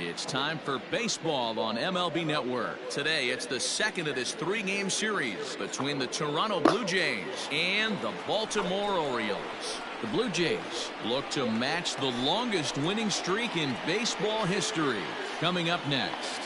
It's time for baseball on MLB Network. Today, it's the second of this three-game series between the Toronto Blue Jays and the Baltimore Orioles. The Blue Jays look to match the longest winning streak in baseball history. Coming up next.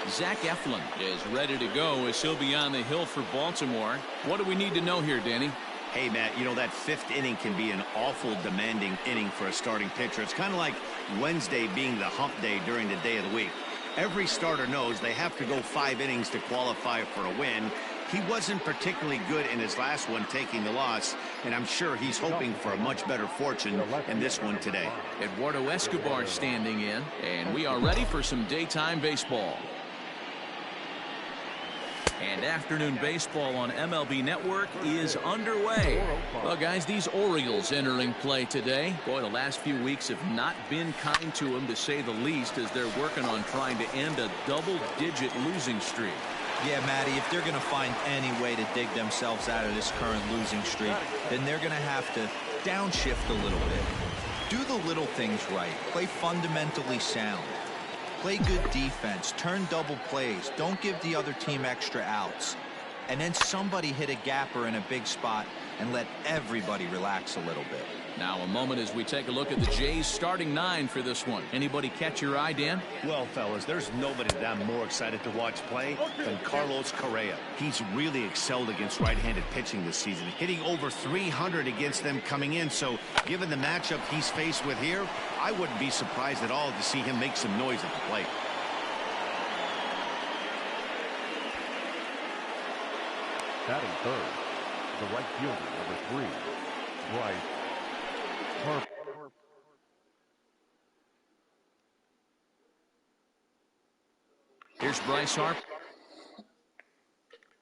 Zach Eflin is ready to go as he'll be on the hill for Baltimore. What do we need to know here, Danny? Hey, Matt, you know, that fifth inning can be an awful demanding inning for a starting pitcher. It's kind of like Wednesday being the hump day during the day of the week. Every starter knows they have to go 5 innings to qualify for a win. He wasn't particularly good in his last one, taking the loss, and I'm sure he's hoping for a much better fortune in this one today. Eduardo Escobar standing in, and we are ready for some daytime baseball. And afternoon baseball on MLB Network is underway. Well, guys, these Orioles entering play today. Boy, the last few weeks have not been kind to them, to say the least, as they're working on trying to end a double-digit losing streak. Yeah, Matty, if they're going to find any way to dig themselves out of this current losing streak, then they're going to have to downshift a little bit. Do the little things right. Play fundamentally sound. Play good defense, turn double plays, don't give the other team extra outs. And then somebody hit a gapper in a big spot and let everybody relax a little bit. Now a moment as we take a look at the Jays starting 9 for this one. Anybody catch your eye, Dan? Well, fellas, there's nobody that I'm more excited to watch play than Carlos Correa. He's really excelled against right-handed pitching this season, hitting over 300 against them coming in. So given the matchup he's faced with here, I wouldn't be surprised at all to see him make some noise at the plate. Batting third, the right fielder, number 3, Bryce Harper. Here's Bryce Harper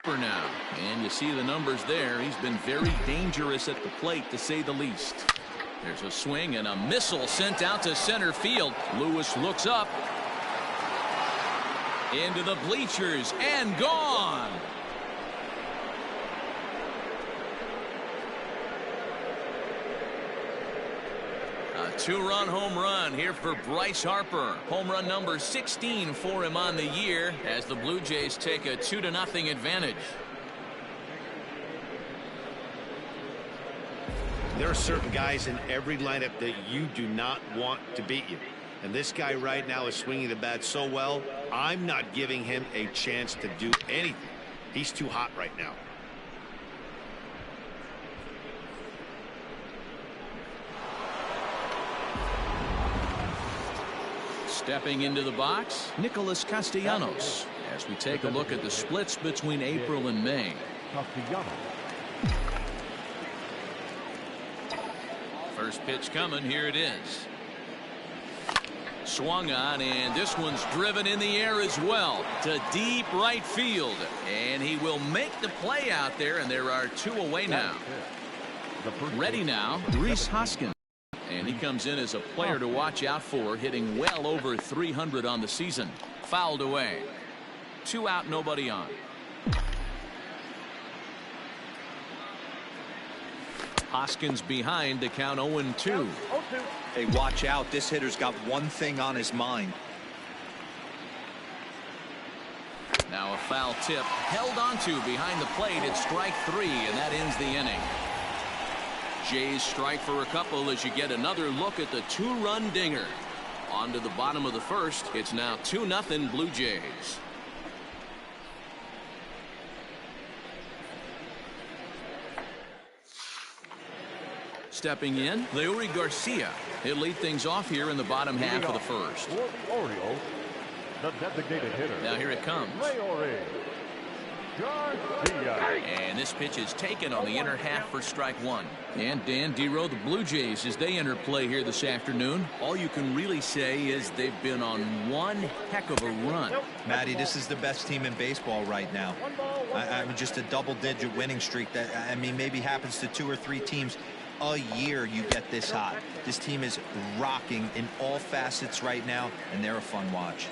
now, and you see the numbers there. He's been very dangerous at the plate, to say the least. There's a swing and a missile sent out to center field. Lewis looks up into the bleachers and gone. A 2-run home run here for Bryce Harper. Home run number 16 for him on the year as the Blue Jays take a 2-0 advantage. There are certain guys in every lineup that you do not want to beat you. And this guy right now is swinging the bat so well, I'm not giving him a chance to do anything. He's too hot right now. Stepping into the box, Nicholas Castellanos, as we take a look at the splits between April and May. First pitch coming. Here it is. Swung on, and this one's driven in the air as well to deep right field. And he will make the play out there, and there are 2 away now. Ready now, Rhys Hoskins. And he comes in as a player to watch out for, hitting well over 300 on the season. Fouled away. 2 out, nobody on. Hoskins behind to count 0-2. Hey, watch out. This hitter's got one thing on his mind. Now a foul tip held onto behind the plate at strike 3, and that ends the inning. Jays strike for a couple as you get another look at the 2-run dinger. On to the bottom of the first. It's now 2-0 Blue Jays. Stepping in, Leury Garcia. He'll lead things off here in the bottom half of the first. For the Orioles, the designated hitter. Now here it comes. Leury Garcia. And this pitch is taken on the inner half for strike 1. And Dan Dero, the Blue Jays, as they enter play here this afternoon, all you can really say is they've been on one heck of a run. Matty, this is the best team in baseball right now. I mean, just a double-digit winning streak that, I mean, maybe happens to 2 or 3 teams a year. You get this hot. This team is rocking in all facets right now, and they're a fun watch.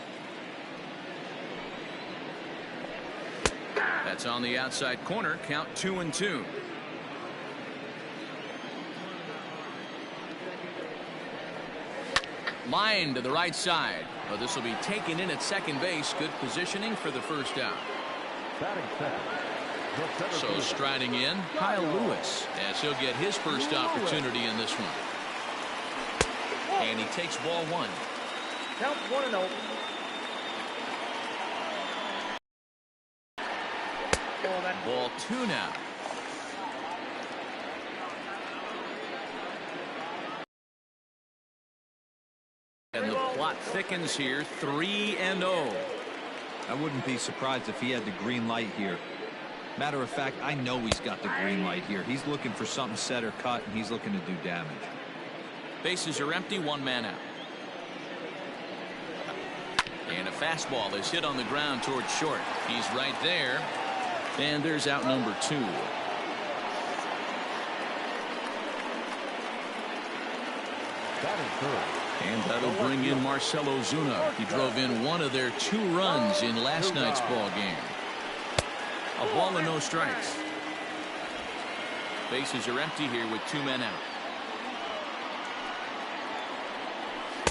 That's on the outside corner. Count 2-2. Line to the right side. But this will be taken in at second base. Good positioning for the first out. Batting second. So striding in, Kyle Lewis, as he'll get his first opportunity in this one. And he takes ball one. Count 1-0. Ball two now. And the plot thickens here, 3-0. I wouldn't be surprised if he had the green light here. Matter of fact, I know he's got the green light here. He's looking for something set or cut, and he's looking to do damage. Bases are empty, one man out. And a fastball is hit on the ground towards short. He's right there. And there's out number 2. Batting third. And that'll bring in Marcell Ozuna. He drove in one of their 2 runs in last night's ball game. A ball and no strikes. Bases are empty here with 2 men out.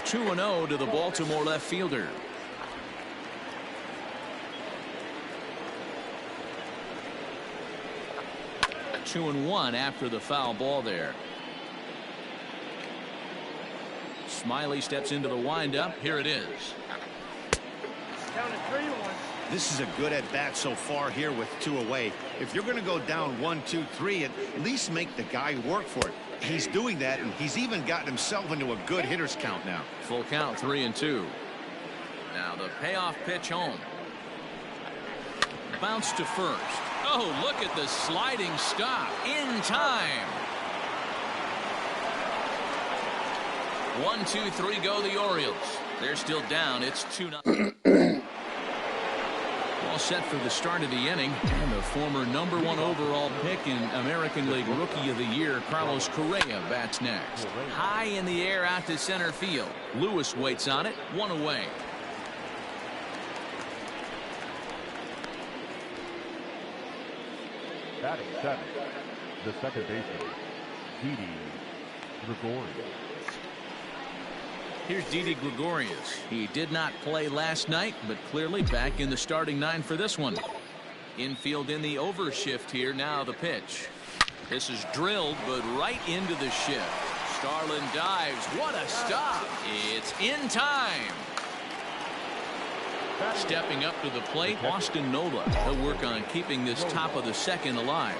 2-0 to the Baltimore left fielder. Two and one after the foul ball there. Smiley steps into the windup. Here it is. Down to 3-1. This is a good at bat so far here with 2 away. If you're going to go down 1, 2, 3, at least make the guy work for it. He's doing that, and he's even gotten himself into a good hitter's count now. Full count, 3-2. Now the payoff pitch home. Bounce to first. Oh, look at the sliding stop in time. 1, 2, 3 go the Orioles. They're still down. It's 2-0. All set for the start of the inning. And the former #1 overall pick in American League Rookie of the Year, Carlos Correa, bats next. High in the air out to center field. Lewis waits on it. 1 away. Batting seventh. The second baseman, Didi Gregorius. Here's Didi Gregorius. He did not play last night, but clearly back in the starting 9 for this one. Infield in the overshift here. Now the pitch. This is drilled, but right into the shift. Starlin dives. What a stop. It's in time. Stepping up to the plate, Austin Nola. He'll work on keeping this top of the second alive.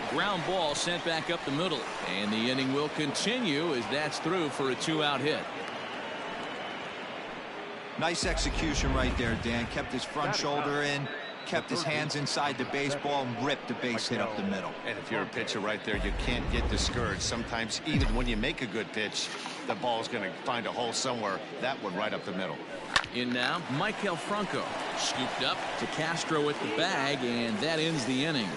Ground ball sent back up the middle, and the inning will continue as that's through for a 2-out hit. Nice execution right there, Dan. Kept his front shoulder in, kept his hands inside the baseball, and ripped the base hit up the middle. And if you're a pitcher right there, you can't get discouraged. Sometimes even when you make a good pitch, the ball's going to find a hole somewhere. That one right up the middle. In now, Maikel Franco. Scooped up to Castro at the bag, and that ends the inning.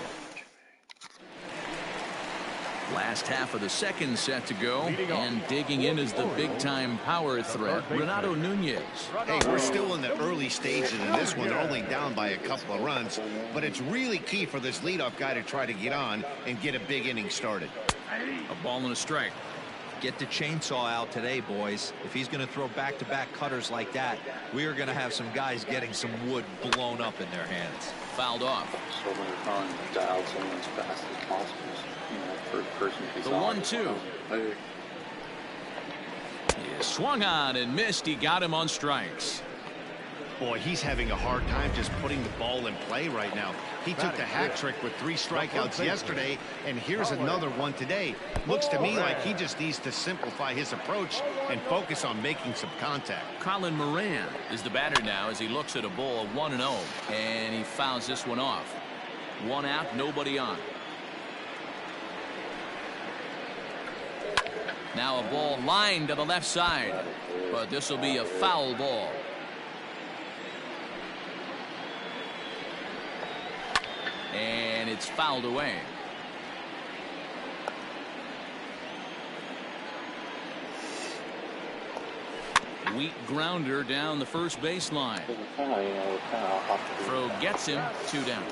Last half of the second set to go, and digging in is the big-time power threat, Renato Nunez. Hey, we're still in the early stages of this one. They're only down by a couple of runs, but it's really key for this leadoff guy to try to get on and get a big inning started. A ball and a strike. Get the chainsaw out today, boys. If he's going to throw back-to-back cutters like that, we are going to have some guys getting some wood blown up in their hands. Fouled off. So when you're trying to dial someone as fast as possible, you know, first person The 1-2. He swung on and missed. He got him on strikes. Boy, he's having a hard time just putting the ball in play right now. He took the hat trick with 3 strikeouts yesterday, and here's another one today. Looks to me like he just needs to simplify his approach and focus on making some contact. Colin Moran is the batter now as he looks at a ball of 1-0, and he fouls this one off. 1 out, nobody on. Now a ball lined to the left side, but this will be a foul ball. And it's fouled away. Weak grounder down the first baseline. Throw gets him 2 down.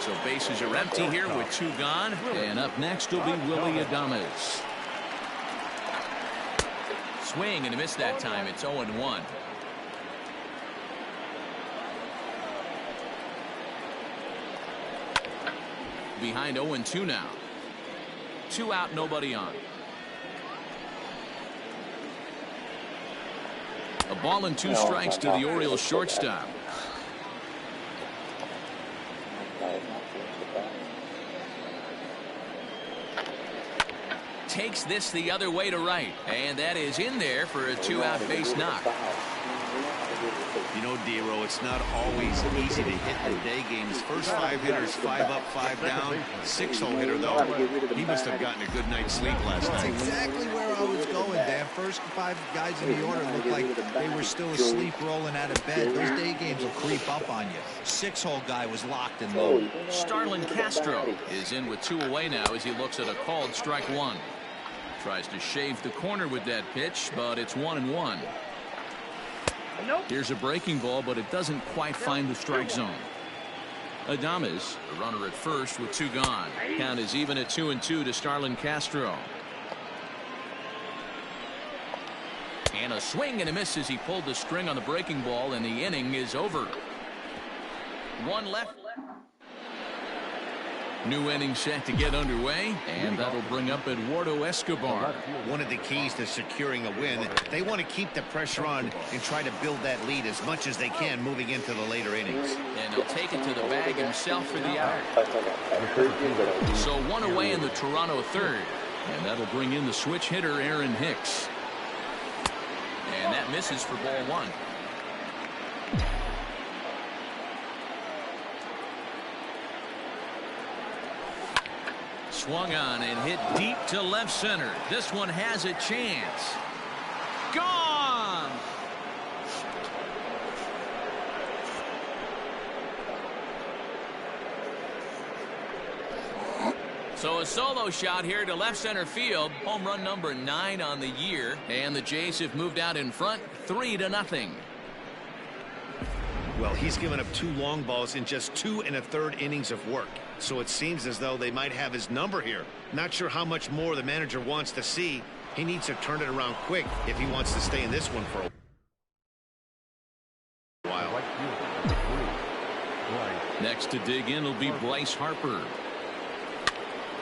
So bases are empty here with 2 gone. And up next will be Willie Adames. Swing and a miss that time. It's 0-1. Behind 0-2 now. 2 out, nobody on. A ball and 2 strikes to the Orioles shortstop. Takes this the other way to right, and that is in there for a 2-out base knock. You know, D-Row, it's not always easy to hit in day games. First 5 hitters, 5 up, 5 down. 6-hole hitter, though. He must have gotten a good night's sleep last night. That's exactly where I was going, Dan. First 5 guys in the order looked like they were still asleep rolling out of bed. Those day games will creep up on you. 6-hole guy was locked and loaded. Starlin Castro is in with 2 away now as he looks at a called strike 1. Tries to shave the corner with that pitch, but it's 1-1. Here's a breaking ball, but it doesn't quite find the strike zone. Adames, the runner at first with 2 gone. Count is even at 2-2 to Starlin Castro. And a swing and a miss as he pulled the string on the breaking ball, and the inning is over. 1 left. New inning set to get underway, and that'll bring up Eduardo Escobar. One of the keys to securing a win, they want to keep the pressure on and try to build that lead as much as they can moving into the later innings. And he'll take it to the bag himself for the out. So 1 away in the Toronto third, and that'll bring in the switch hitter Aaron Hicks. And that misses for ball 1. Swung on and hit deep to left center. This one has a chance. Gone! So a solo shot here to left center field. Home run number 9 on the year. And the Jays have moved out in front 3-0. Well, he's given up 2 long balls in just 2 1/3 innings of work. So it seems as though they might have his number here. Not sure how much more the manager wants to see. He needs to turn it around quick if he wants to stay in this one for a while. Next to dig in will be Bryce Harper.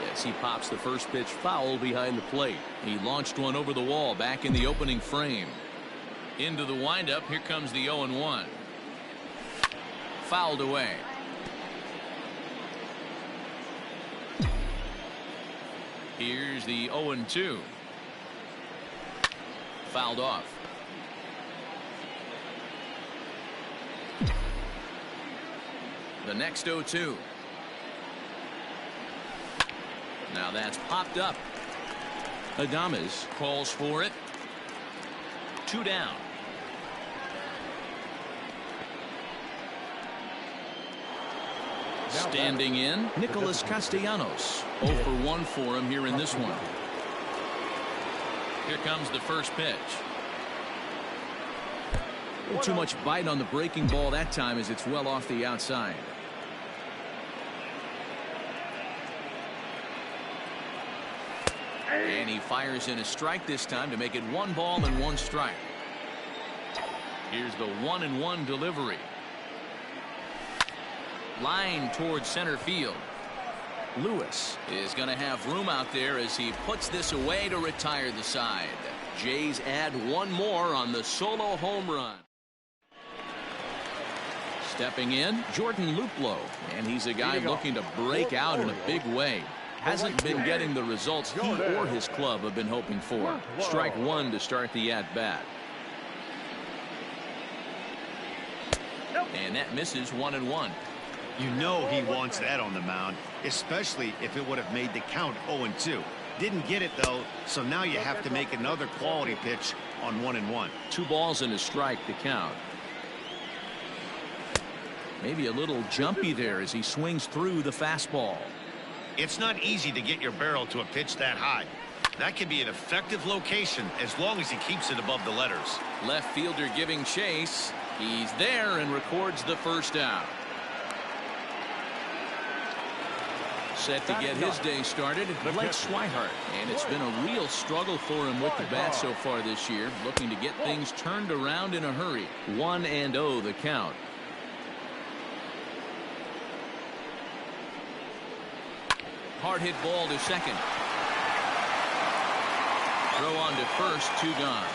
Yes, he pops the first pitch foul behind the plate. He launched one over the wall back in the opening frame. Into the windup. Here comes the 0-1. Fouled away. Here's the 0-2. Fouled off. The next 0-2. Now that's popped up. Adames calls for it. 2 down. Standing in, Nicholas Castellanos. 0 for 1 for him here in this one. Here comes the first pitch. A little too much bite on the breaking ball that time as it's well off the outside. And he fires in a strike this time to make it 1 ball and 1 strike. Here's the 1-1 delivery. Line towards center field. Lewis is going to have room out there as he puts this away to retire the side. Jays add 1 more on the solo home run. Stepping in, Jordan Luplow, and he's a guy looking to break out in a big way. Hasn't been getting the results he or his club have been hoping for. Strike 1 to start the at-bat. And that misses 1-1. You know he wants that on the mound, especially if it would have made the count 0-2. Didn't get it, though, so now you have to make another quality pitch on 1-1. 2 balls and a strike to count. Maybe a little jumpy there as he swings through the fastball. It's not easy to get your barrel to a pitch that high. That can be an effective location as long as he keeps it above the letters. Left fielder giving chase. He's there and records the first out. Set to get his day started, Blake Swihart. And it's been a real struggle for him with the bat so far this year. Looking to get things turned around in a hurry. 1-0 the count. Hard hit ball to second. Throw on to first, 2 gone.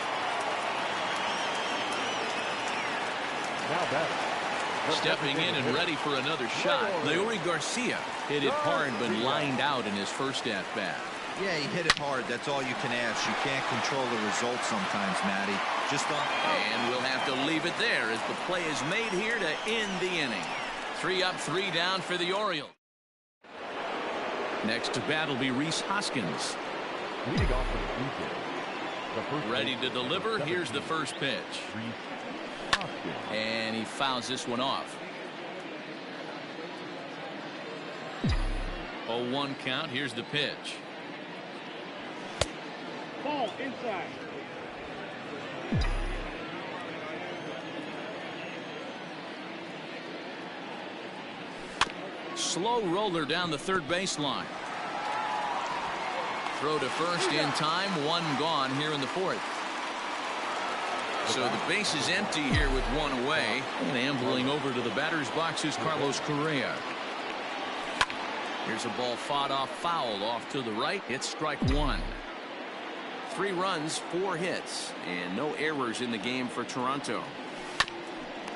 Now batting. Stepping in and ready for another shot. Leury Garcia hit it hard but lined out in his first at bat. Yeah, he hit it hard. That's all you can ask. You can't control the result sometimes, Matty. Just don't. And we'll have to leave it there as the play is made here to end the inning. 3 up, 3 down for the Orioles. Next to bat will be Rhys Hoskins. Leading off for the Blue Jays, the first Ready to deliver. Here's the first pitch. And he fouls this one off. 0-1 count. Here's the pitch. Ball inside. Slow roller down the third baseline. Throw to first in time. 1 gone here in the 4th. So the base is empty here with 1 away. And ambling over to the batter's box is Carlos Correa. Here's a ball fought off foul off to the right. It's strike 1. 3 runs, 4 hits, and no errors in the game for Toronto.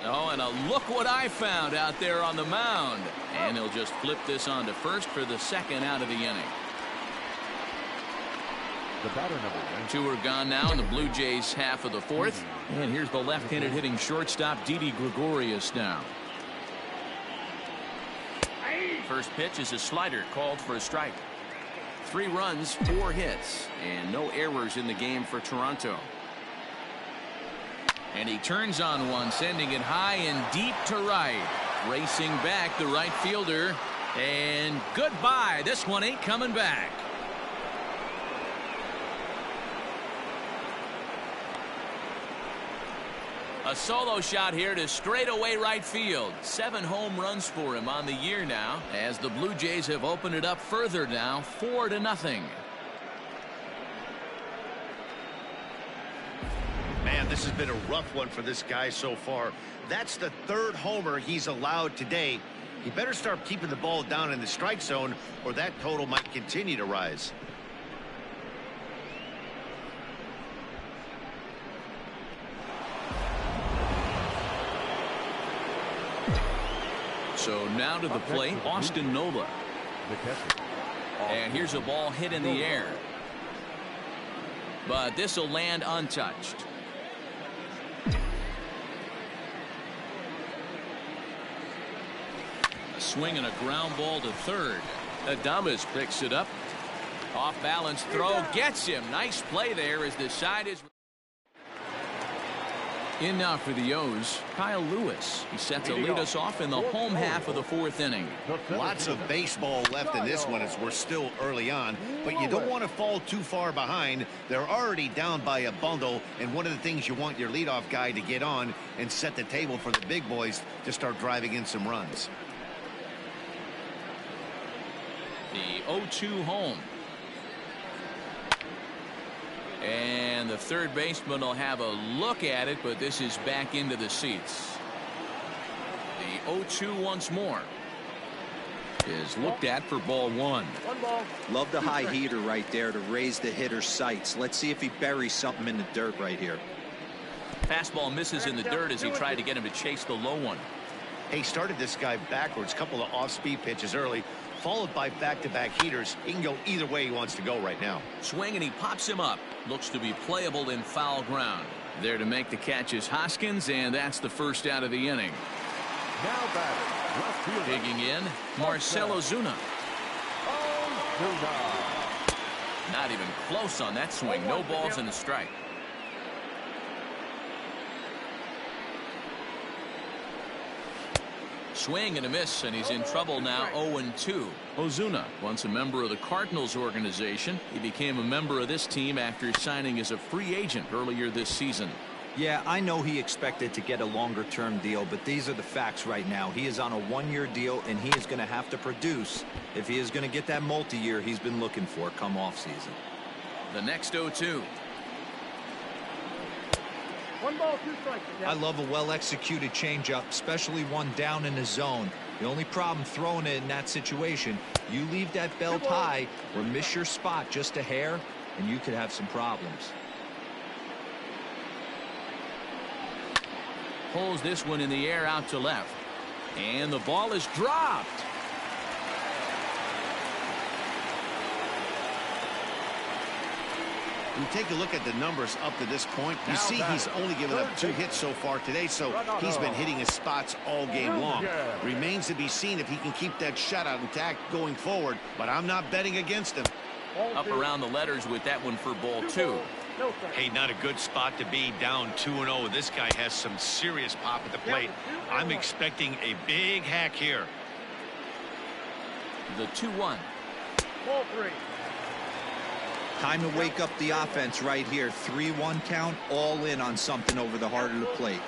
Oh, and a look what I found out there on the mound. And he'll just flip this on to first for the 2nd out of the inning. The batter number 2 are gone now in the Blue Jays half of the 4th. And here's the left-handed hitting shortstop Didi Gregorius now. First pitch is a slider called for a strike. 3 runs, 4 hits, and no errors in the game for Toronto. And he turns on one, sending it high and deep to right. Racing back the right fielder. And goodbye. This one ain't coming back. A solo shot here to straightaway right field. 7 home runs for him on the year now, as the Blue Jays have opened it up further now, 4-0. Man, this has been a rough one for this guy so far. That's the 3rd homer he's allowed today. He better start keeping the ball down in the strike zone, or that total might continue to rise. So now to the plate, Austin Nola. And here's a ball hit in the air. But this will land untouched. A swing and a ground ball to third. Adames picks it up. Off balance throw gets him. Nice play there as the side is. In now for the O's, Kyle Lewis. He's set to lead us off in the home half of the 4th inning. Lots of baseball left in this one as we're still early on, but you don't want to fall too far behind. They're already down by a bundle, and one of the things you want your leadoff guy to get on and set the table for the big boys to start driving in some runs. The 0-2 home. And the third baseman will have a look at it, but this is back into the seats. The 0-2 once more is looked at for ball 1. 1 ball. Love the high heater right there to raise the hitter's sights. Let's see if he buries something in the dirt right here. Fastball misses in the dirt as he tried to get him to chase the low one. He started this guy backwards, couple of off-speed pitches early, followed by back-to-back heaters. He can go either way he wants to go right now. Swing and he pops him up. Looks to be playable in foul ground. There to make the catch is Hoskins, and that's the first out of the inning. Now batting, left fielder. Digging in, Marcell Ozuna. Not even close on that swing. No balls and a strike. Swing and a miss, and he's in trouble now. 0-2. Ozuna, once a member of the Cardinals organization, he became a member of this team after signing as a free agent earlier this season. Yeah, I know he expected to get a longer-term deal, but these are the facts right now. He is on a one-year deal, and he is going to have to produce if he is going to get that multi-year he's been looking for come off-season. The next 0-2. 1 ball, 2 strikes. I love a well-executed changeup, especially one down in the zone. The only problem throwing it in that situation, you leave that belt high or miss your spot just a hair, and you could have some problems. Pulls this one in the air out to left. And the ball is dropped. You take a look at the numbers up to this point. You see he's only given up 2 hits so far today, so he's been hitting his spots all game long. Remains to be seen if he can keep that shutout intact going forward, but I'm not betting against him. Up around the letters with that one for ball 2. Hey, not a good spot to be, down 2-0. This guy has some serious pop at the plate. I'm expecting a big hack here. The 2-1. Ball 3. Time to wake up the offense right here. 3-1 count, all in on something over the heart of the plate.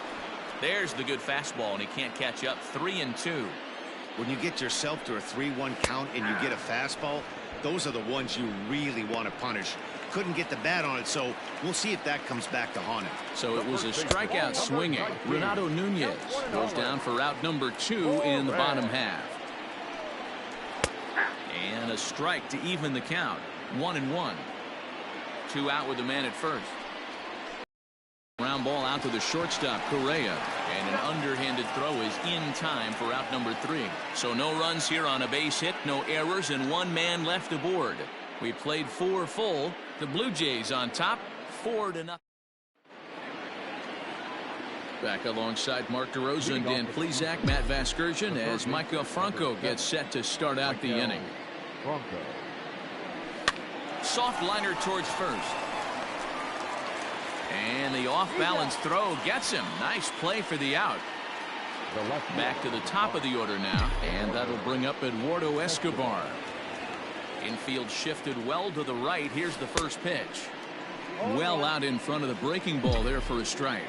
There's the good fastball, and he can't catch up. 3-2. When you get yourself to a 3-1 count and you get a fastball, those are the ones you really want to punish. Couldn't get the bat on it, so we'll see if that comes back to haunt him. So it was a strikeout swinging. Renato Nunez goes down for out number 2 in the bottom half. And a strike to even the count. 1-1. 2 out with the man at first. Ground ball out to the shortstop, Correa. And an underhanded throw is in time for out number 3. So no runs here on a base hit, no errors, and 1 man left aboard. We played 4 full. The Blue Jays on top, 4-0. Back alongside Mark DeRosa and Dan Plesac, Matt Vasgersian, as Michael Franco gets set to start out the inning. Soft liner towards first. And the off-balance throw gets him. Nice play for the out. Back to the top of the order now, and that'll bring up Eduardo Escobar. Infield shifted well to the right. Here's the first pitch. Well out in front of the breaking ball there for a strike.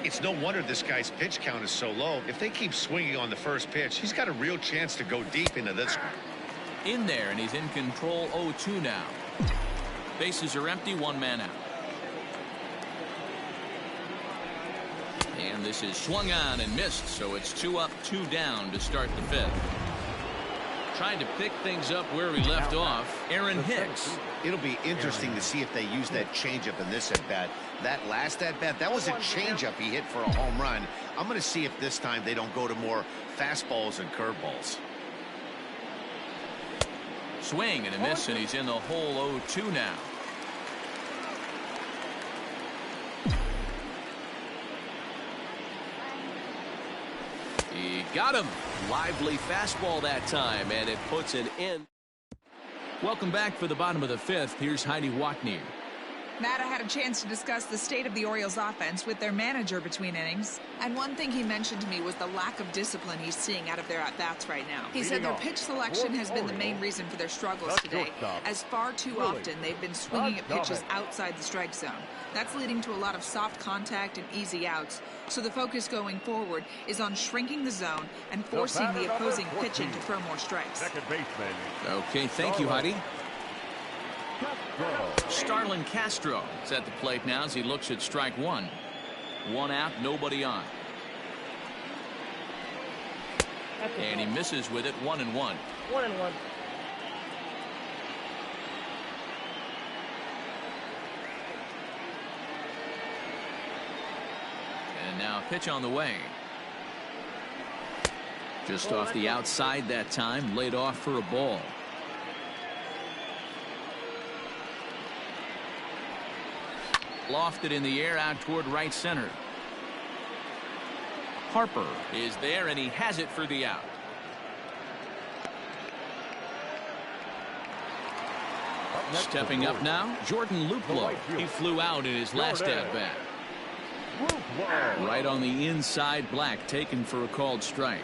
It's no wonder this guy's pitch count is so low. If they keep swinging on the first pitch, he's got a real chance to go deep into this one. In there, and he's in control. 0-2 now. Bases are empty, 1 man out. And this is swung on and missed, so it's 2 up, 2 down to start the 5th. Trying to pick things up where we left off, Aaron Hicks. It'll be interesting to see if they use that changeup in this at-bat. That last at-bat, that was a changeup he hit for a home run. I'm going to see if this time they don't go to more fastballs and curveballs. Swing and a miss, and he's in the hole. 0-2 now. He got him. Lively fastball that time, and it puts an end. Welcome back for the bottom of the 5th. Here's Heidi Watney. Matt, I had a chance to discuss the state of the Orioles offense with their manager between innings. And one thing he mentioned to me was the lack of discipline he's seeing out of their at-bats right now. He said their pitch selection has been the main reason for their struggles today, as far too often they've been swinging at pitches outside the strike zone. That's leading to a lot of soft contact and easy outs. So the focus going forward is on shrinking the zone and forcing the opposing pitching to throw more strikes. Okay, thank you, Heidi. Starlin Castro is at the plate now as he looks at strike 1. 1 out, nobody on. And he misses with it. 1-1. 1-1. And now a pitch on the way. Just off the outside that time, laid off for a ball. Lofted in the air out toward right center. Harper is there, and he has it for the out. Stepping up now, Jordan Luplow. He flew out in his last at-bat. Right on the inside, Black taken for a called strike.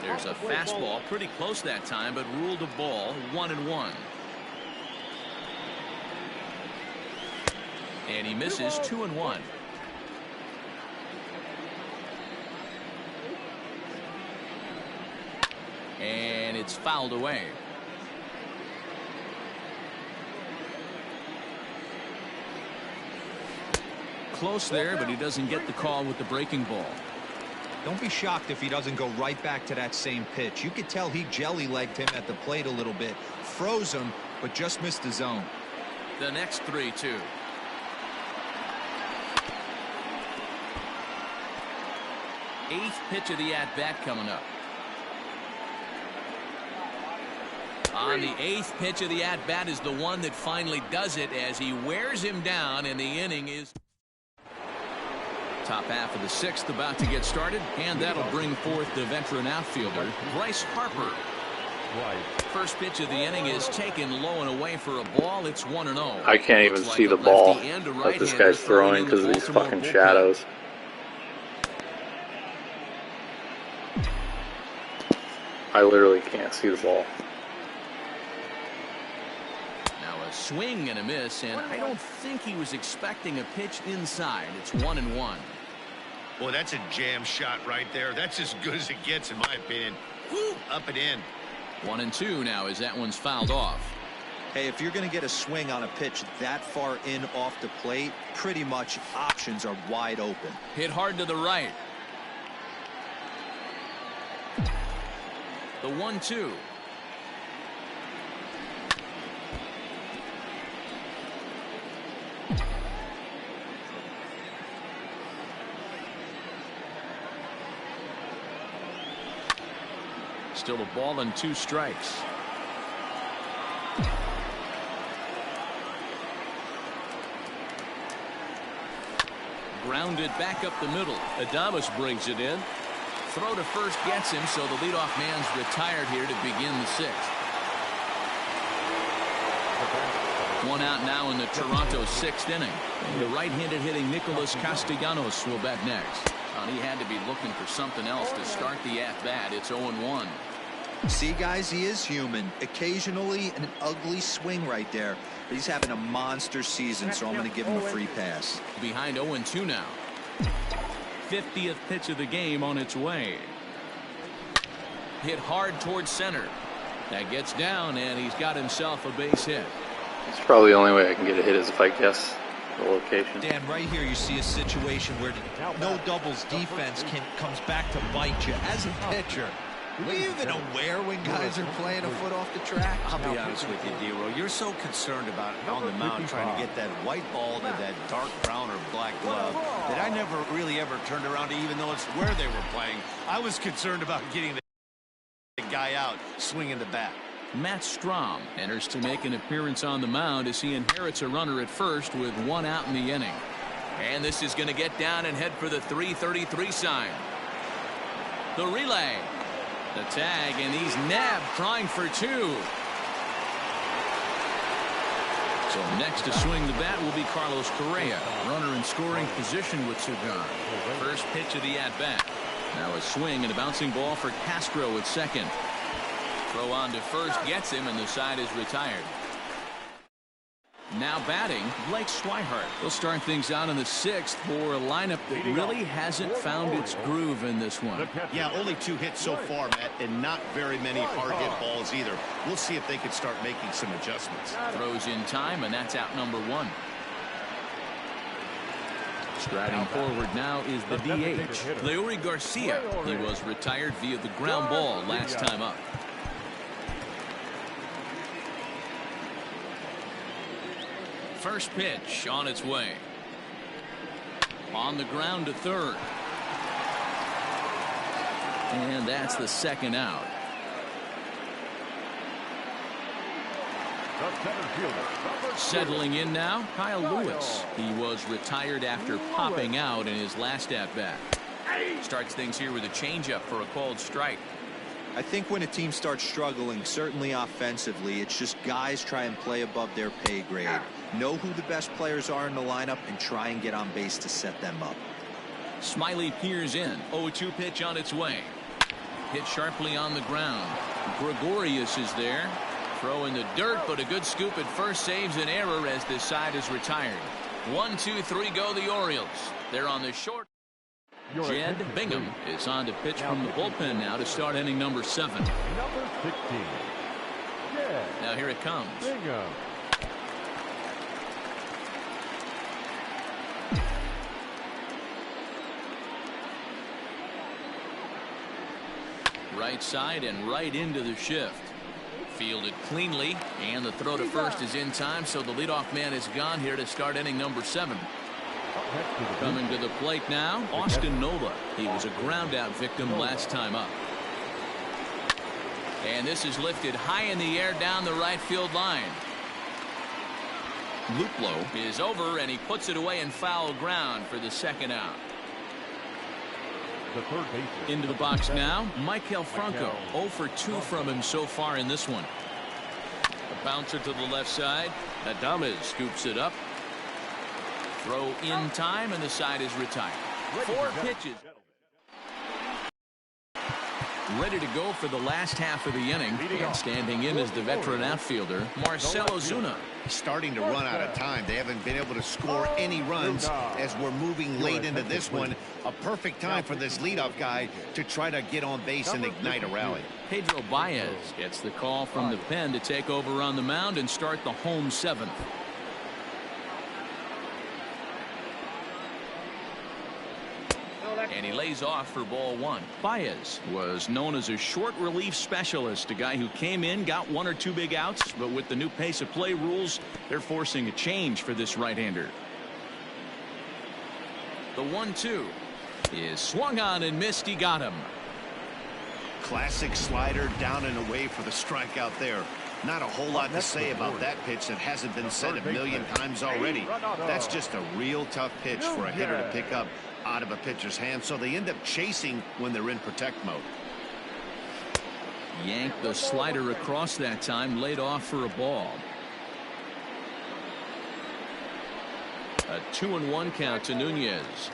There's a fastball pretty close that time, but ruled a ball. 1-1. And he misses 2-1. And it's fouled away. Close there, but he doesn't get the call with the breaking ball. Don't be shocked if he doesn't go right back to that same pitch. You could tell he jelly-legged him at the plate a little bit, froze him, but just missed the zone. The next 3-2. Eighth pitch of the at-bat coming up. On the eighth pitch of the at-bat is the one that finally does it as he wears him down, and the inning is top half of the sixth about to get started, and that'll bring forth the veteran outfielder Bryce Harper. First pitch of the inning is taken low and away for a ball. It's 1-0. I can't even see the ball that this guy's throwing because of these fucking shadows. I literally can't see the ball. Now a swing and a miss, and I don't think he was expecting a pitch inside. It's 1-1. Well, that's a jam shot right there. That's as good as it gets, in my opinion. Woo, up and in. 1-2 now as that one's fouled off. Hey, if you're going to get a swing on a pitch that far in off the plate, pretty much options are wide open. Hit hard to the right. The 1-2. Still a ball and 2 strikes. Grounded back up the middle. Adames brings it in. Throw to first gets him, so the leadoff man's retired here to begin the sixth. One out now in the Toronto sixth inning. The right-handed hitting Nicholas Castellanos will bat next. He had to be looking for something else to start the at-bat. It's 0-1. See, guys, he is human. Occasionally an ugly swing right there. But he's having a monster season, so I'm going to give him a free pass. Behind 0-2 now. 50th pitch of the game on its way. Hit hard towards center. That gets down, and he's got himself a base hit. It's probably the only way I can get a hit is if I guess the location. Dan, right here you see a situation where no doubles defense comes back to bite you. As a pitcher, are you even aware when guys are playing a foot off the track? I'll be honest with you, D-Roll. You're so concerned about on the mound trying to get that white ball to that dark brown or black glove that I never really ever turned around to, even though it's where they were playing. I was concerned about getting the guy out swinging the bat. Matt Strom enters to make an appearance on the mound as he inherits a runner at first with 1 out in the inning. And this is going to get down and head for the 333 sign. The relay. The tag, and he's nabbed trying for 2. So next to swing the bat will be Carlos Correa, runner in scoring position with 2 gone. First pitch of the at-bat. Now a swing and a bouncing ball for Castro at second. Throw on to first gets him, and the side is retired. Now batting, Blake Swihart. He'll start things out in the sixth for a lineup that really hasn't found its groove in this one. Yeah, only 2 hits so far, Matt, and not very many hard hit balls either. We'll see if they can start making some adjustments. Throws in time, and that's out number 1. Striding forward now is the DH, Leury Garcia. He was retired via the ground ball last time up. First pitch on its way. On the ground to third. And that's the second out. Settling in now, Kyle Lewis. He was retired after popping out in his last at-bat. Starts things here with a changeup for a called strike. I think when a team starts struggling, certainly offensively, it's just guys try and play above their pay grade. Know who the best players are in the lineup and try and get on base to set them up. Smiley peers in. 0-2 pitch on its way. Hit sharply on the ground. Gregorius is there. Throw in the dirt, but a good scoop at first saves an error as this side is retired. 1-2-3 go the Orioles. They're on the short. Jed Bingham is on to pitch from the bullpen now to start inning number 7. Number 16. Now here it comes. Bingham. Right side and right into the shift. Fielded cleanly, and the throw to first is in time, so the leadoff man is gone here to start inning number 7. Coming to the plate now, Austin Nola. He was a ground out victim last time up. And this is lifted high in the air down the right field line. Luplow is over, and he puts it away in foul ground for the second out. The third baseman. Into the box now, Maikel Franco. 0 for 2 from him so far in this one. A bouncer to the left side. Adames scoops it up. Throw in time, and the side is retired. 4 pitches. Ready to go for the last half of the inning. And standing in is the veteran outfielder, Marcell Ozuna. Starting to run out of time. They haven't been able to score any runs as we're moving late into this one. A perfect time for this leadoff guy to try to get on base and ignite a rally. Pedro Baez gets the call from the pen to take over on the mound and start the home 7th. And he lays off for ball 1. Baez was known as a short relief specialist, a guy who came in, got 1 or 2 big outs, but with the new pace of play rules, they're forcing a change for this right-hander. The 1-2 is swung on and missed. He got him. Classic slider down and away for the strikeout there. Not a whole lot to say about that pitch that hasn't been said a million times already. That's just a real tough pitch for a hitter to pick up out of a pitcher's hand, so they end up chasing when they're in protect mode. Yanked the slider across that time, laid off for a ball. A 2-1 count to Nunez.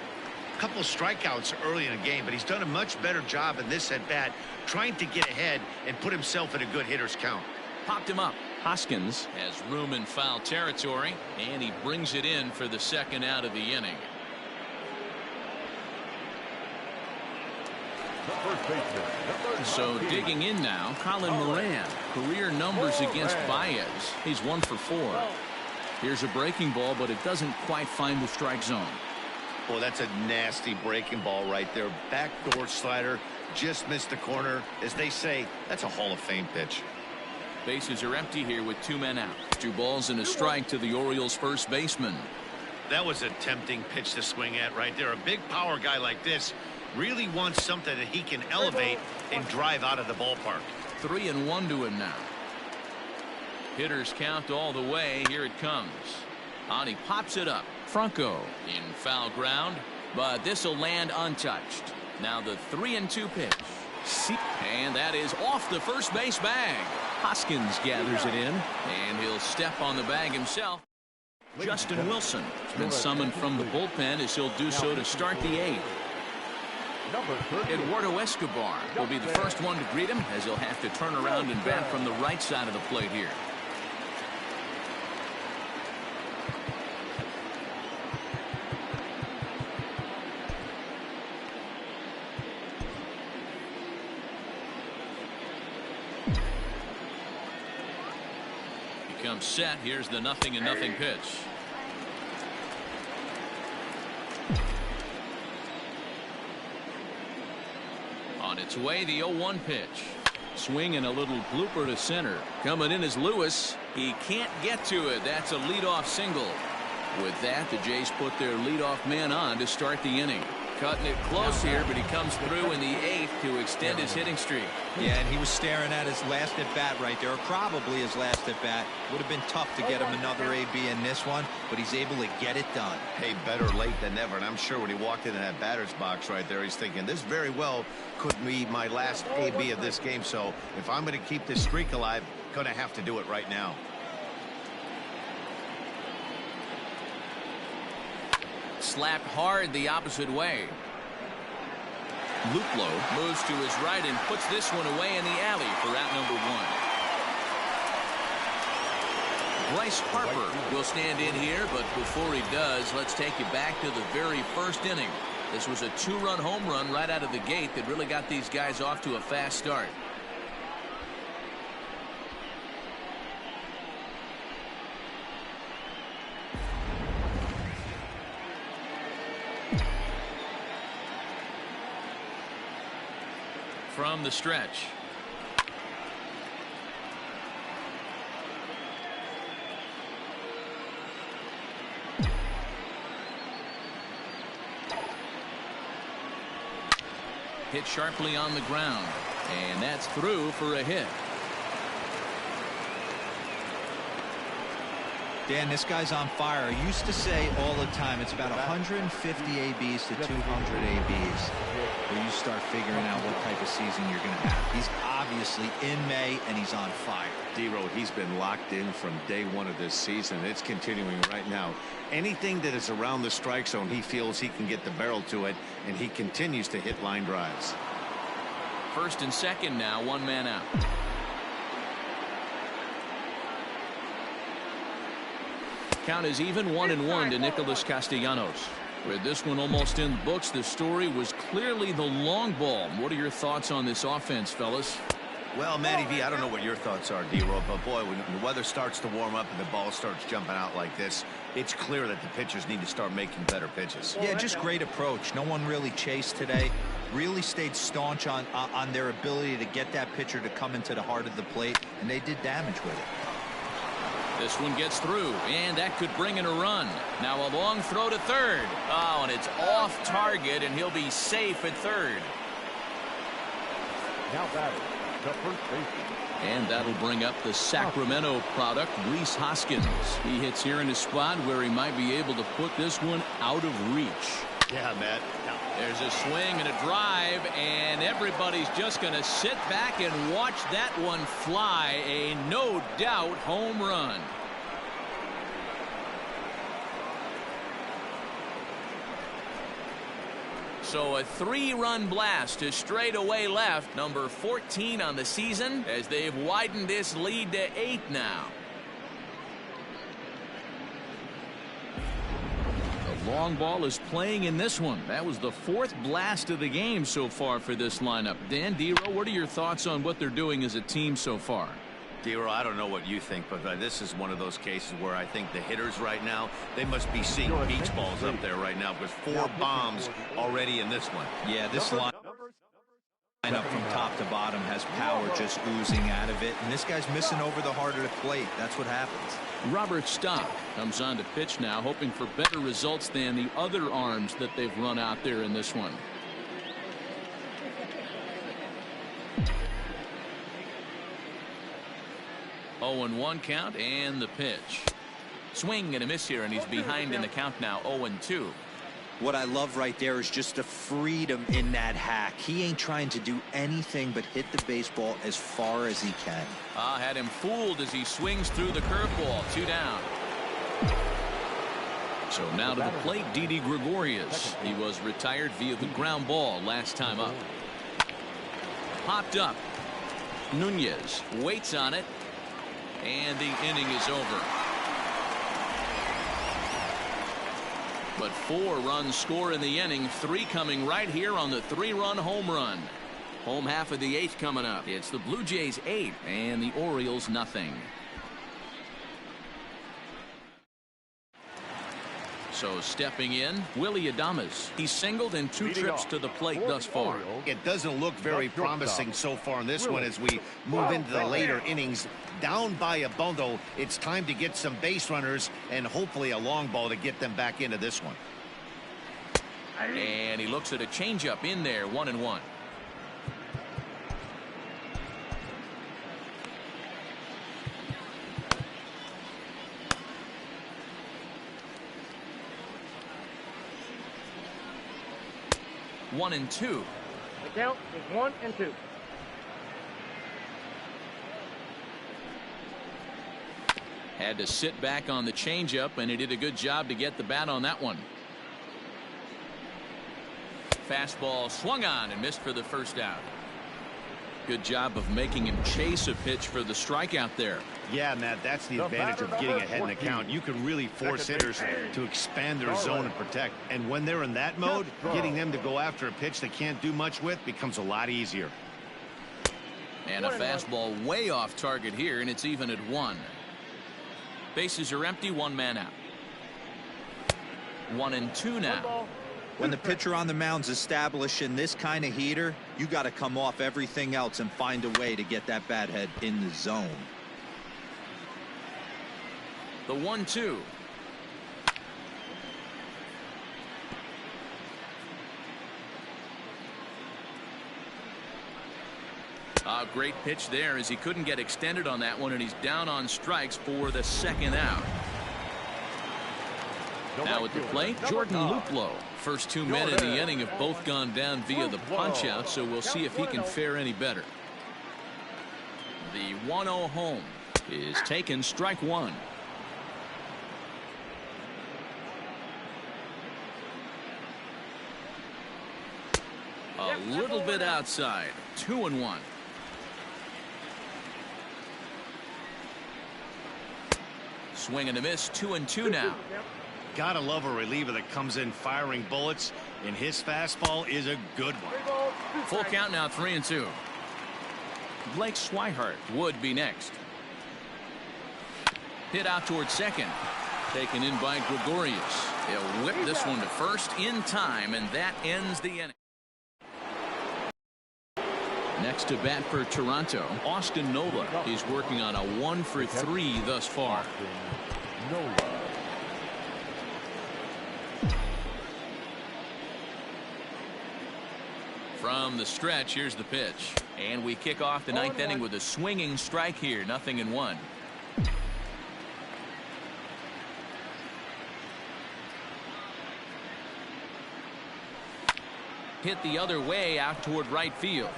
A couple of strikeouts early in the game, but he's done a much better job in this at bat trying to get ahead and put himself in a good hitter's count. Popped him up. Hoskins has room in foul territory, and he brings it in for the second out of the inning. So digging in now, Colin Moran. Career numbers against Baez. He's 1 for 4. Here's a breaking ball, but it doesn't quite find the strike zone. Well, that's a nasty breaking ball right there. Backdoor slider, just missed the corner. As they say, that's a Hall of Fame pitch. Bases are empty here with 2 men out. 2 balls and a strike to the Orioles first baseman. That was a tempting pitch to swing at right there. A big power guy like this really wants something that he can elevate and drive out of the ballpark. 3-1 to him now. Hitters count all the way. Here it comes. On he pops it up. Franco in foul ground, but this will land untouched. Now the 3-2 pitch. And that is off the first base bag. Hoskins gathers it in, and he'll step on the bag himself. Justin Wilson has been summoned from the bullpen as he'll do so to start the 8th. Eduardo Escobar will be the first one to greet him, as he'll have to turn around and bat from the right side of the plate here. Becomes set. Here's the 0-0 pitch. On its way, the 0-1 pitch. Swing and a little blooper to center. Coming in is Lewis. He can't get to it. That's a leadoff single. With that, the Jays put their leadoff man on to start the inning. Cutting it close here, but he comes through in the 8th to extend his hitting streak. Yeah, and he was staring at his last at bat right there, or probably his last at bat. Would have been tough to get him another AB in this one, but he's able to get it done. Hey, better late than never. And I'm sure when he walked into that batter's box right there, he's thinking this very well could be my last AB of this game. So if I'm going to keep this streak alive, going to have to do it right now. Slapped hard the opposite way. Luplow moves to his right and puts this one away in the alley for out number 1. Bryce Harper will stand in here, but before he does, let's take you back to the very first inning. This was a 2-run home run right out of the gate that really got these guys off to a fast start. From the stretch. Hit sharply on the ground, and that's through for a hit. Dan, this guy's on fire. I used to say all the time it's about 150 ABs to 200 ABs where you start figuring out what type of season you're going to have. He's obviously in May, and he's on fire. D-Road, he's been locked in from day one of this season. It's continuing right now. Anything that is around the strike zone, he feels he can get the barrel to it, and he continues to hit line drives. First and second now, one man out. Count is even 1-1 to Nicholas Castellanos. With this one almost in the books, the story was clearly the long ball. What are your thoughts on this offense, fellas? Well, Matty V, I don't know what your thoughts are, D-Road, but boy, when the weather starts to warm up and the ball starts jumping out like this, it's clear that the pitchers need to start making better pitches. Yeah, just great approach. No one really chased today. Really stayed staunch on their ability to get that pitcher to come into the heart of the plate, and they did damage with it. This one gets through, and that could bring in a run. Now a long throw to third. Oh, and it's off target, and he'll be safe at third. Now batting, the first baseman. And that'll bring up the Sacramento product, Rhys Hoskins. He hits here in a spot where he might be able to put this one out of reach. Yeah, Matt. There's a swing and a drive, and everybody's just going to sit back and watch that one fly. A no doubt home run. So a 3-run blast to straightaway left, number 14 on the season, as they've widened this lead to 8 now. Long ball is playing in this one. That was the 4th blast of the game so far for this lineup. Dan, D-Row, what are your thoughts on what they're doing as a team so far? D-Row, I don't know what you think, but this is one of those cases where I think the hitters right now, they must be seeing beach balls up there right now, because 4 bombs already in this one. Yeah, this lineup from top to bottom has power just oozing out of it, and this guy's missing over the heart of the plate. That's what happens. Robert Stock comes on to pitch now, hoping for better results than the other arms that they've run out there in this one. Oh, and 1 count, and the pitch. Swing and a miss here, and he's behind in the count now, 0-2. What I love right there is just the freedom in that hack. He ain't trying to do anything but hit the baseball as far as he can. Had him fooled as he swings through the curveball. 2 down. So now to the plate, Didi Gregorius. He was retired via the ground ball last time up. Popped up. Nunez waits on it, and the inning is over. But 4 runs score in the inning, 3 coming right here on the 3-run home run. Home half of the 8th coming up. It's the Blue Jays 8 and the Orioles nothing. So stepping in, Willie Adames. He's singled in 2 trips to the plate thus far. It doesn't look very promising so far in this one as we move into the later innings. Down by a bundle, it's time to get some base runners and hopefully a long ball to get them back into this one. And he looks at a changeup in there, 1-1. One and 2. The count is 1-2. Had to sit back on the changeup, and he did a good job to get the bat on that one. Fastball swung on and missed for the first out. Good job of making him chase a pitch for the strikeout there. Yeah, Matt, that's the advantage of getting ahead in the count. You can really force hitters to expand their zone and protect. And when they're in that mode, getting them to go after a pitch they can't do much with becomes a lot easier. And a fastball way off target here, and it's even at 1. Bases are empty, 1 man out. 1-2 now. When the pitcher on the mound's establishing this kind of heater, you got to come off everything else and find a way to get that bat head in the zone. The 1-2. A great pitch there as he couldn't get extended on that one, and he's down on strikes for the 2nd out. Now at the plate, Jordan Luplow. First 2 men in the inning have both gone down via the punch out, so we'll see if he can fare any better. The 1-0 home is taken, strike 1. A little bit outside, 2-1. Swing and a miss, 2-2 now. Gotta love a reliever that comes in firing bullets, and his fastball is a good one. Full count now, 3-2. Blake Swihart would be next. Hit out towards second. Taken in by Gregorius. He'll whip this one to first in time, and that ends the inning. Next to bat for Toronto, Austin Nola. He's working on a 1-for-3 thus far. Nola. From the stretch, here's the pitch. And we kick off the 9th inning with a swinging strike here, 0-1. Hit the other way out toward right field.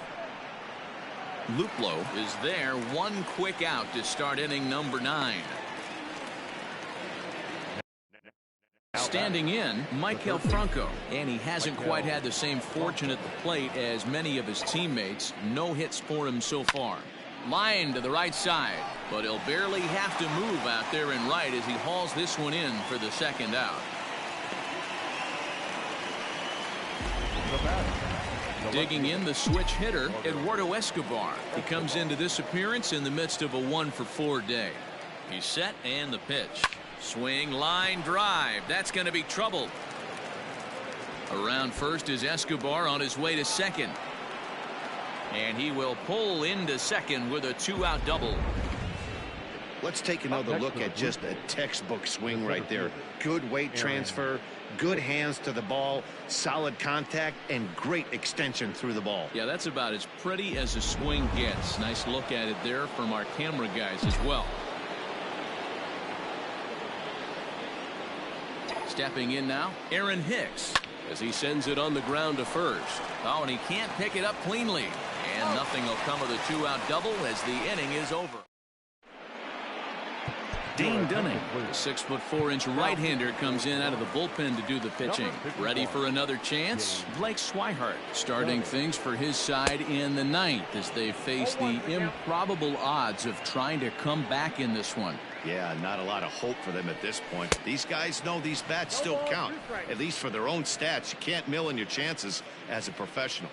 Luplow is there, 1 quick out to start inning number 9. Standing in, Michael Franco, and he hasn't quite had the same fortune at the plate as many of his teammates. No hits for him so far. Line to the right side, but he'll barely have to move out there in right as he hauls this one in for the 2nd out. Digging in, the switch hitter, Eduardo Escobar. He comes into this appearance in the midst of a 1-for-4 day. He's set, and the pitch. Swing, line, drive. That's going to be trouble. Around first is Escobar on his way to second. And he will pull into second with a 2-out double. Let's take another look at just a textbook swing right there. Good weight transfer, good hands to the ball, solid contact, and great extension through the ball. Yeah, that's about as pretty as a swing gets. Nice look at it there from our camera guys as well. Stepping in now, Aaron Hicks, as he sends it on the ground to first. Oh, and he can't pick it up cleanly. And nothing will come of the 2-out double as the inning is over. Dane Dunning, the 6'4" right-hander, comes in out of the bullpen to do the pitching. Ready for another chance? Blake Swihart starting things for his side in the 9th as they face the improbable odds of trying to come back in this one. Yeah, not a lot of hope for them at this point. These guys know these bats still count, at least for their own stats. You can't mill in your chances as a professional.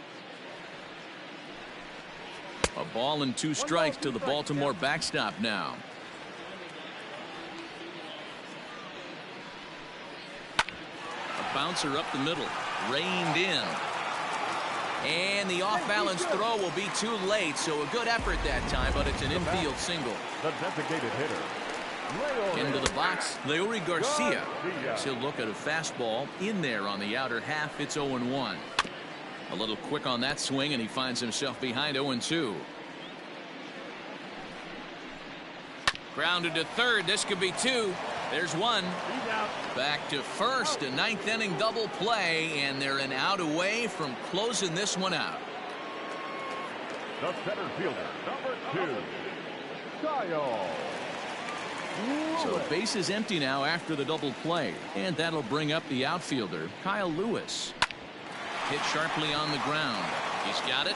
A ball and 2 strikes to the Baltimore backstop now. A bouncer up the middle, reined in. And the off-balance throw will be too late, so a good effort that time, but it's an infield single. The designated hitter. Into the box, Leury Garcia. He'll look at a fastball in there on the outer half. It's 0-1. A little quick on that swing, and he finds himself behind 0-2. Grounded to third. This could be 2. There's 1. Back to first. A 9th inning double play, and they're an out away from closing this one out. The center fielder, number 2, Kyle. So base is empty now after the double play, and that'll bring up the outfielder, Kyle Lewis. Hit sharply on the ground. He's got it.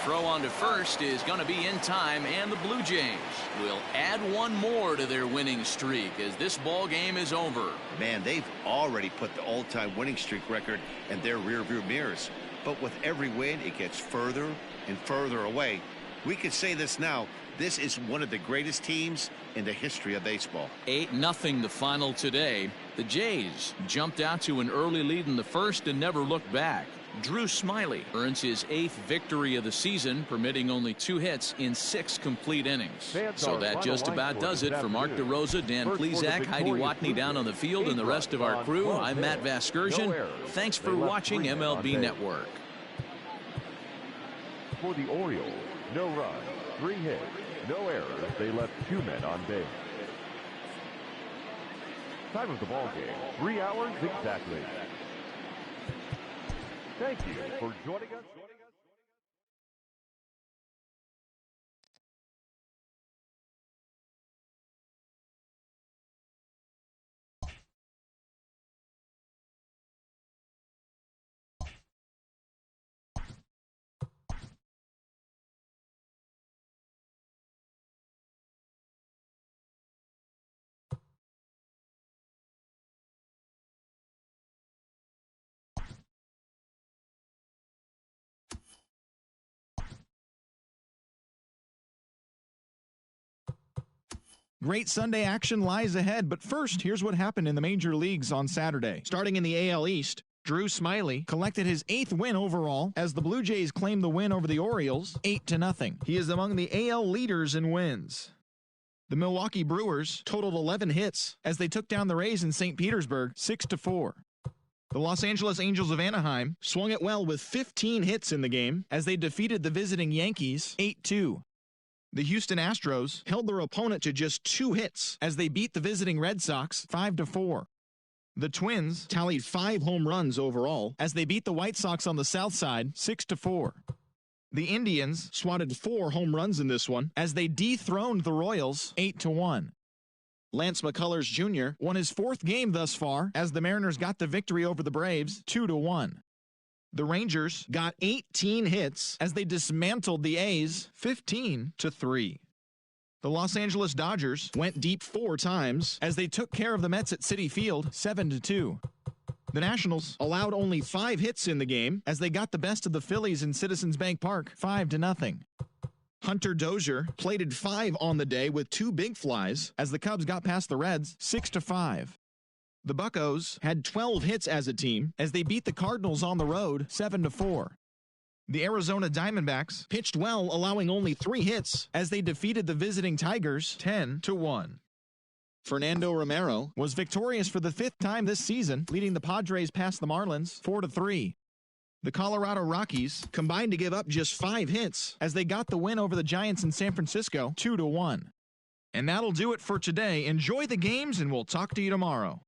throw on to first is going to be in time, and the Blue Jays will add one more to their winning streak as this ball game is over. Man, they've already put the all-time winning streak record in their rearview mirrors. But with every win, it gets further and further away. We could say this now. This is one of the greatest teams in the history of baseball. 8-0 the final today. The Jays jumped out to an early lead in the first and never looked back. Drew Smyly earns his 8th victory of the season, permitting only 2 hits in 6 complete innings. So that just about does it. For Mark DeRosa, Dan Plezak, Heidi Watney down on the field, and the rest of our crew, I'm Matt Vasgersian. Thanks for watching MLB Network. For the Orioles, no runs, 3 hits, no errors. They left 2 men on base. Time of the ball game, 3 hours exactly. Thank you for joining us. Great Sunday action lies ahead, but first, here's what happened in the major leagues on Saturday. Starting in the AL East, Drew Smyly collected his 8th win overall as the Blue Jays claimed the win over the Orioles 8-0. He is among the AL leaders in wins. The Milwaukee Brewers totaled 11 hits as they took down the Rays in St. Petersburg 6-4. The Los Angeles Angels of Anaheim swung it well with 15 hits in the game as they defeated the visiting Yankees 8-2. The Houston Astros held their opponent to just 2 hits as they beat the visiting Red Sox 5-4. The Twins tallied 5 home runs overall as they beat the White Sox on the south side 6-4. The Indians swatted 4 home runs in this one as they dethroned the Royals 8-1. Lance McCullers Jr. won his 4th game thus far as the Mariners got the victory over the Braves 2-1. The Rangers got 18 hits as they dismantled the A's 15-3. The Los Angeles Dodgers went deep 4 times as they took care of the Mets at Citi Field 7-2. The Nationals allowed only 5 hits in the game as they got the best of the Phillies in Citizens Bank Park 5-0. Hunter Dozier plated 5 on the day with 2 big flies as the Cubs got past the Reds 6-5. The Buccos had 12 hits as a team as they beat the Cardinals on the road 7-4. The Arizona Diamondbacks pitched well, allowing only 3 hits as they defeated the visiting Tigers 10-1. Fernando Romero was victorious for the 5th time this season, leading the Padres past the Marlins 4-3. The Colorado Rockies combined to give up just 5 hits as they got the win over the Giants in San Francisco 2-1. And that'll do it for today. Enjoy the games, and we'll talk to you tomorrow.